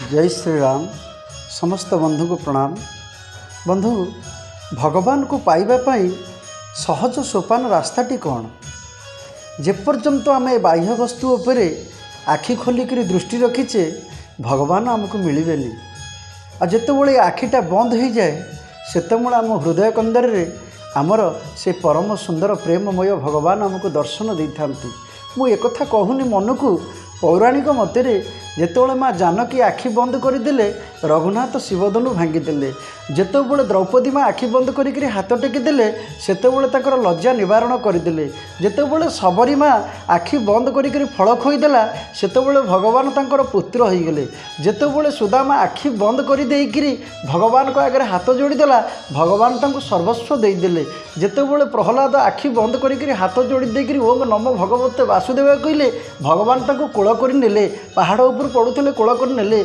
जय श्री राम। समस्त बंधु को प्रणाम। बंधु, भगवान को पाइबा पाई सहज सोपान रास्ताटी कौन? जेपर्यंत आम बाह्य वस्तु उपरे आखि खोलिक दृष्टि रखीचे भगवान आमको मिलबेनी। आ जितेबाला आखिटा बंद हो जाए सेतबेले आम हृदय कंदर आमर से परम सुंदर प्रेममय भगवान आमको दर्शन दे था। मु एक कहूनी मन को पौराणिक मतेरे जेतोले माँ जानकी आखि बंद करदे रघुनाथ शिवधनु भांगीदे। जेतोबले द्रौपदी माँ आखि बंद करी हाथ टेकीदे सेतोबले ताकर लज्जा निवारण करदे। जेतोबले सबरी माँ आखि बंद करी फल खोईदेला सेतोबले भगवान तांकर पुत्र होईगले। जेतोबले सुदामा आखि बंद कर देइकिरी भगवान को आगे हाथ जोड़ीदेला भगवान तांको सर्वस्व देदेले। जेतोबले प्रहलाद आखि बंद करी हाथ जोड़ी देइकिरी ओम नमो भगवते वासुदेव कहले भगवान तांको कोल कर नेले। पहाड़ उपर पड़ुले कोल कर नेले।